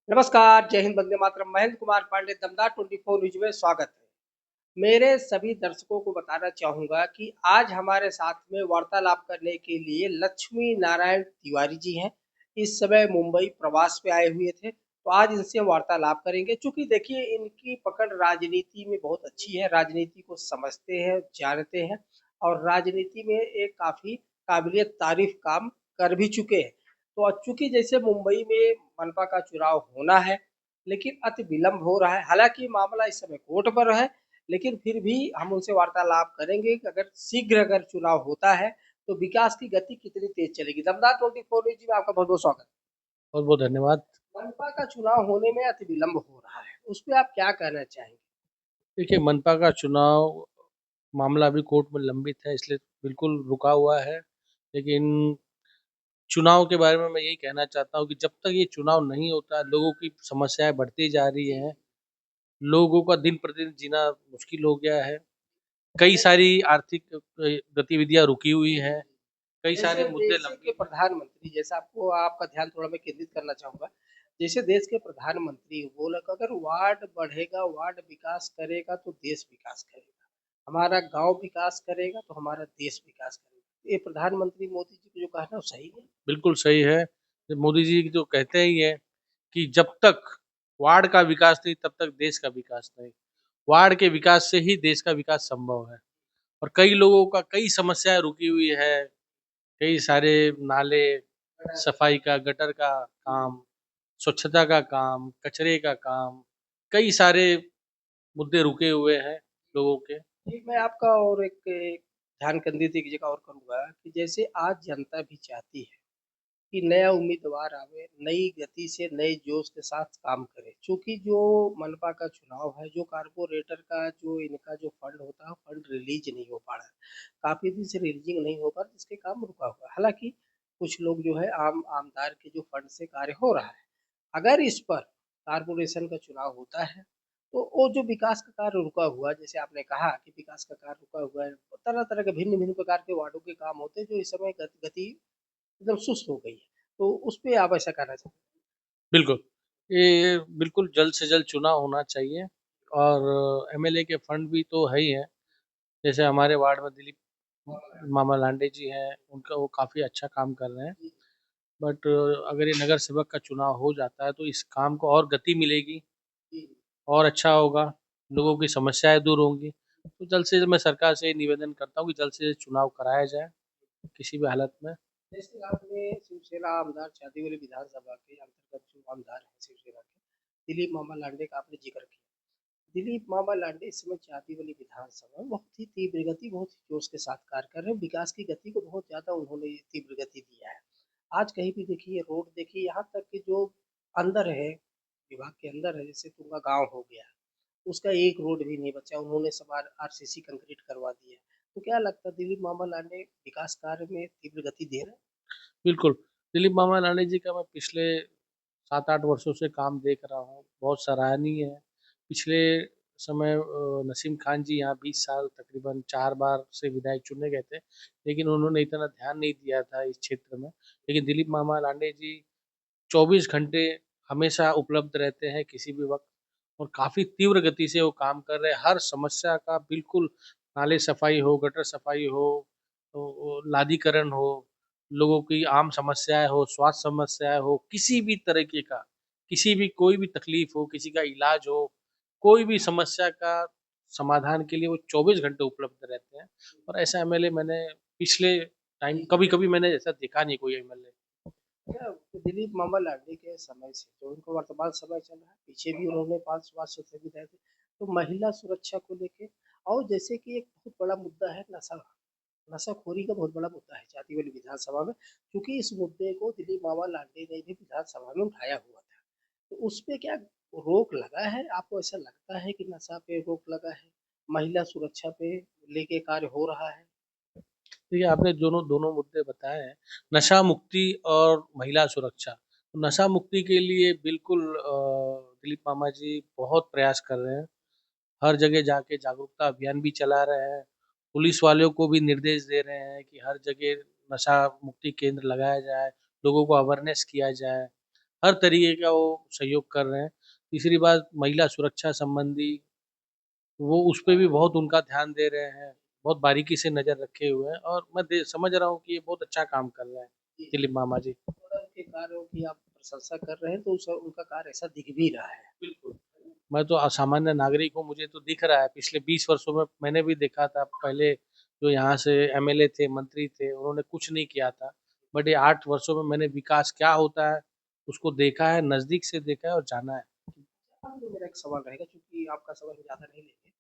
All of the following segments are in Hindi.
नमस्कार, जय हिंद, वंदे मातरम। महेंद्र कुमार पांडे, दमदार 24 न्यूज में स्वागत है। मेरे सभी दर्शकों को बताना चाहूँगा कि आज हमारे साथ में वार्तालाप करने के लिए लक्ष्मी नारायण तिवारी जी हैं। इस समय मुंबई प्रवास पे आए हुए थे, तो आज इनसे वार्तालाप करेंगे। चूँकि देखिए इनकी पकड़ राजनीति में बहुत अच्छी है, राजनीति को समझते हैं, जानते हैं और राजनीति में एक काफ़ी काबिलियत तारीफ़ काम कर भी चुके हैं। तो चूँकि जैसे मुंबई में मनपा का चुनाव होना है, लेकिन अति विलंब हो रहा है। हालाँकि मामला इस समय कोर्ट पर है, लेकिन फिर भी हम उनसे वार्तालाप करेंगे कि अगर शीघ्र अगर चुनाव होता है, तो विकास की गति कितनी तेज़ चलेगी। दमदार 24 न्यूज़ में आपका बहुत-बहुत स्वागत है। बहुत बहुत धन्यवाद। मनपा का चुनाव होने में अति विलंब हो रहा है, उस पे आप क्या कहना चाहेंगे? देखिए, मनपा का चुनाव मामला अभी कोर्ट में लंबित है, इसलिए बिल्कुल रुका हुआ है। लेकिन चुनाव के बारे में मैं यही कहना चाहता हूँ कि जब तक ये चुनाव नहीं होता, लोगों की समस्याएं बढ़ती जा रही हैं, लोगों का दिन प्रतिदिन जीना मुश्किल हो गया है। कई सारी आर्थिक गतिविधियां रुकी हुई हैं, कई जैसे सारे मुद्दे देश के लंबित हैं। प्रधानमंत्री, जैसे आपको आपका ध्यान थोड़ा मैं केंद्रित करना चाहूँगा। जैसे देश के प्रधानमंत्री वो लोग अगर वार्ड बढ़ेगा, वार्ड विकास करेगा तो देश विकास करेगा। हमारा गाँव विकास करेगा तो हमारा देश विकास करेगा। ये प्रधानमंत्री मोदी जी का जो कहना है वो सही है। बिल्कुल सही है। मोदी जी जो कहते ही हैं कि जब तक वार्ड का विकास नहीं, तब तक देश का विकास नहीं। वार्ड के विकास से ही देश का विकास संभव है। और कई लोगों का कई समस्याएं रुकी हुई है। कई सारे नाले, सफाई का, गटर का काम, स्वच्छता का काम, कचरे का काम, कई सारे मुद्दे रुके हुए हैं लोगों के। जी, मैं आपका और एक ध्यान केंद्रित एक जगह और करूँगा कि जैसे आज जनता भी चाहती है कि नया उम्मीदवार आवे, नई गति से, नए जोश के साथ काम करे। चूँकि जो मनपा का चुनाव है, जो कारपोरेटर का जो इनका जो फंड होता है, फंड रिलीज़ नहीं हो पा रहा है। काफ़ी दिन से रिलीज़िंग नहीं हो पा रहा, जिसके काम रुका हुआ है। हालाँकि कुछ लोग जो है आमदार के जो फंड से कार्य हो रहा है। अगर इस पर कारपोरेशन का चुनाव होता है, तो वो जो विकास का कार्य रुका हुआ है, जैसे आपने कहा कि विकास का कार्य रुका हुआ है, तरह-तरह के भिन्न-भिन्न प्रकार के वार्डों के काम होते हैं, जो इस समय गति एकदम सुस्त हो गई है। तो उस पे आप ऐसा कहना चाहें? बिल्कुल, ये बिल्कुल जल्द से जल्द चुनाव होना चाहिए। और एमएलए के फंड भी तो है ही है। जैसे हमारे वार्ड में दिलीप मामा लांडे जी हैं, उनका वो काफ़ी अच्छा काम कर रहे हैं। बट अगर ये नगर सेवक का चुनाव हो जाता है, तो इस काम को और गति मिलेगी जी। और अच्छा होगा, लोगों की समस्याएं दूर होंगी। तो जल्द से जल्द मैं सरकार से निवेदन करता हूँ कि जल्द से जल्द चुनाव कराया जाए किसी भी हालत में। जैसे आपने शिवसेना आमदार चांदीवली विधानसभा के अंतर्गत जो आमदार हैं शिवसेना के, दिलीप मामा लांडे का आपने ज़िक्र किया। दिलीप मामा लांडे इस समय चांदीवली विधानसभा में बहुत ही तीव्र गति, बहुत ही जोश के साथ कार्य कर रहे हैं। विकास की गति को बहुत ज़्यादा उन्होंने तीव्र गति दिया है। आज कहीं भी देखिए रोड देखिए, यहाँ तक कि जो अंदर है, विभाग के अंदर है, जैसे तुंगा गाँव हो गया, उसका एक रोड भी नहीं बचा, उन्होंने सब आरसीसी कंक्रीट करवा दिया है। तो क्या लगता है दिलीप मामा लांडे विकास कार्य में तीव्र गति दे रहे हैं? बिल्कुल, दिलीप मामा लांडे जी का मैं पिछले 7-8 वर्षों से काम देख रहा हूँ, बहुत सराहनीय है। पिछले समय नसीम खान जी यहाँ 20 साल तकरीबन 4 बार से विधायक चुने गए थे, लेकिन उन्होंने इतना ध्यान नहीं दिया था इस क्षेत्र में। लेकिन दिलीप मामा लांडे जी 24 घंटे हमेशा उपलब्ध रहते हैं किसी भी वक़्त, और काफ़ी तीव्र गति से वो काम कर रहे हैं। हर समस्या का बिल्कुल, नाले सफाई हो, गटर सफाई हो, तो लादीकरण हो, लोगों की आम समस्याएँ हो, स्वास्थ्य समस्याएँ हो, किसी भी तरीके का, किसी भी कोई भी तकलीफ हो, किसी का इलाज हो, कोई भी समस्या का समाधान के लिए वो 24 घंटे उपलब्ध रहते हैं। और ऐसा एमएलए मैंने पिछले टाइम कभी-कभी मैंने ऐसा देखा नहीं कोई एमएलए। क्या दिलीप मामा लाडे के समय से जो उनको वर्तमान समय चल रहा है, पीछे भी उन्होंने 5 बार संसद विधायक थे, तो महिला सुरक्षा को लेके और जैसे कि एक बहुत बड़ा मुद्दा है नशा, नशाखोरी का बहुत बड़ा मुद्दा है जातीय विधानसभा में, क्योंकि इस मुद्दे को दिलीप मामा लाडे ने भी विधानसभा में उठाया हुआ था। तो उस पे क्या रोक लगा है? आपको ऐसा लगता है कि नशा पे रोक लगा है? महिला सुरक्षा पे लेके कार्य हो रहा है? देखिए, आपने दोनों दोनों मुद्दे बताए हैं, नशा मुक्ति और महिला सुरक्षा। तो नशा मुक्ति के लिए बिल्कुल दिलीप मामा जी बहुत प्रयास कर रहे हैं। हर जगह जाके जागरूकता अभियान भी चला रहे हैं। पुलिस वालों को भी निर्देश दे रहे हैं कि हर जगह नशा मुक्ति केंद्र लगाया जाए, लोगों को अवेयरनेस किया जाए। हर तरीके का वो सहयोग कर रहे हैं। तीसरी बात, महिला सुरक्षा संबंधी वो उस पे भी बहुत उनका ध्यान दे रहे हैं, बहुत बारीकी से नज़र रखे हुए हैं और मैं समझ रहा हूँ कि ये बहुत अच्छा काम कर रहे हैं दिलीप मामा जी। थोड़ा उनके कार्यों की आप प्रशंसा कर रहे हैं तो उनका कार्य ऐसा दिख भी रहा है। बिल्कुल। मैं तो असामान्य नागरिक हूँ, मुझे तो दिख रहा है। पिछले 20 वर्षों में मैंने भी देखा था, पहले जो यहाँ से एमएलए थे, मंत्री थे, उन्होंने कुछ नहीं किया था। बट ये 8 वर्षों में मैंने विकास क्या होता है, उसको देखा है, नज़दीक से देखा है और जाना है। अब मेरा एक सवाल रहेगा, चूंकि आपका समय हम ज़्यादा नहीं लेंगे,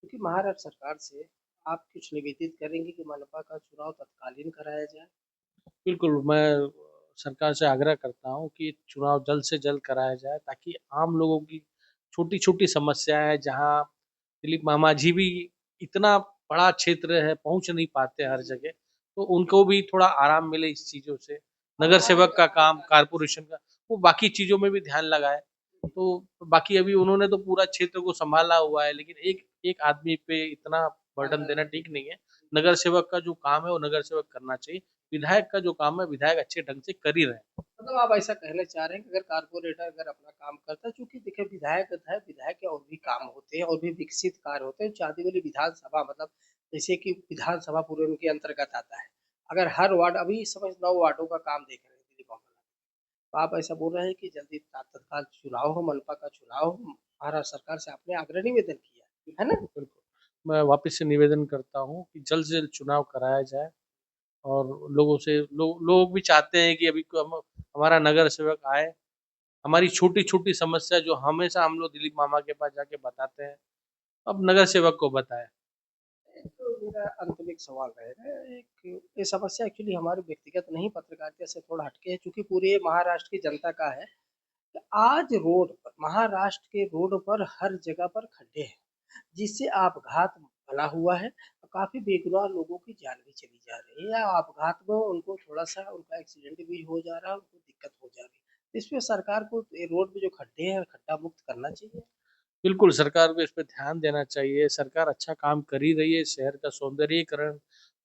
क्योंकि महाराष्ट्र सरकार से आप कुछ निवेदित करेंगे कि मनपा का चुनाव तत्कालीन कराया जाए। बिल्कुल, मैं सरकार से आग्रह करता हूँ कि चुनाव जल्द से जल्द कराया जाए ताकि आम लोगों की छोटी-छोटी समस्याएँ हैं, जहाँ दिलीप मामा जी भी इतना बड़ा क्षेत्र है, पहुँच नहीं पाते हर जगह, तो उनको भी थोड़ा आराम मिले इस चीज़ों से। नगर सेवक का काम, कारपोरेशन का, वो बाकी चीज़ों में भी ध्यान लगाए। तो बाकी अभी उन्होंने तो पूरा क्षेत्र को सँभाला हुआ है, लेकिन एक एक आदमी पे इतना बर्डन देना ठीक नहीं है। नगर सेवक का जो काम है, वो नगर सेवक करना चाहिए। विधायक का जो काम है, विधायक अच्छे ढंग से कर ही रहे हैं। मतलब आप ऐसा कहना चाह रहे हैं कि अगर कारपोरेटर अगर अपना काम करता है, चूंकि देखिए विधायक है, विधायक के और भी काम होते हैं और भी विकसित कार्य होते हैं। चाहती वाली विधानसभा मतलब जैसे कि विधानसभा पूरे उनके अंतर्गत आता है। अगर हर वार्ड अभी इस समय 9 वार्डों का काम देख रहे हैं दिलीप बाबू, तो आप ऐसा बोल रहे हैं कि जल्दी तत्काल चुनाव हो, मनपा का चुनाव हो। महाराष्ट्र सरकार से आपने आग्रह निवेदन किया है ना? बिल्कुल। मैं वापस से निवेदन करता हूँ कि जल्द से जल्द चुनाव कराया जाए और लोगों से लोग भी चाहते हैं कि अभी हमारा नगर सेवक आए, हमारी छोटी-छोटी समस्या जो हमेशा हम लोग दिलीप मामा के पास जाके बताते हैं, अब नगर सेवक को बताएँ। तो मेरा अंत में एक सवाल रहेगा, एक ये समस्या एक्चुअली हमारे व्यक्तिगत नहीं, पत्रकारिता से थोड़ा हटके है, चूंकि पूरे महाराष्ट्र की जनता का है कि आज रोड पर, महाराष्ट्र के रोड पर हर जगह पर खड्डे हैं, जिससे आपघात बना हुआ है और काफी बेगुनाह लोगों की जान भी चली जा रही है, या आपघात में उनको थोड़ा सा उनका एक्सीडेंट भी हो जा रहा है, उनको दिक्कत हो जा रही है। इस पे सरकार को ये रोड पे जो खड्डे हैं खड्डा मुक्त करना चाहिए। बिल्कुल, सरकार को इस पे ध्यान देना चाहिए। सरकार अच्छा काम कर ही रही है, शहर का सौंदर्यीकरण,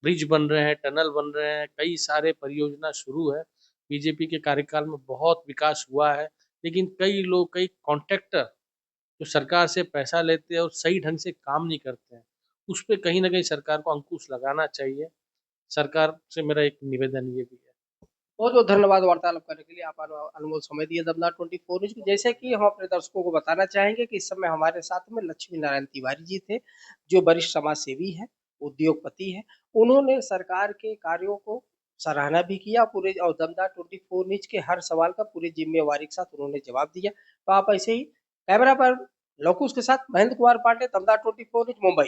ब्रिज बन रहे हैं, टनल बन रहे हैं, कई सारे परियोजना शुरू है। बीजेपी के कार्यकाल में बहुत विकास हुआ है, लेकिन कई लोग, कई कॉन्ट्रैक्टर जो सरकार से पैसा लेते हैं और सही ढंग से काम नहीं करते हैं, उस पे कहीं न कहीं सरकार को अंकुश लगाना चाहिए। सरकार से मेरा एक निवेदन ये भी है। बहुत बहुत धन्यवाद वार्तालाप करने के लिए, आप अनमोल समय दिए दमदार 24 न्यूज को। जैसे कि हम अपने दर्शकों को बताना चाहेंगे कि इस समय हमारे साथ में लक्ष्मी नारायण तिवारी जी थे, जो वरिष्ठ समाज सेवी है, उद्योगपति है। उन्होंने सरकार के कार्यों को सराहना भी किया पूरे, और दमदार 24 न्यूज के हर सवाल का पूरी जिम्मेवारी के साथ उन्होंने जवाब दिया। तो आप ऐसे ही कैमरा पर लौकुश के साथ महेंद्र कुमार पांडे, दमदार 24 न्यूज, मुंबई।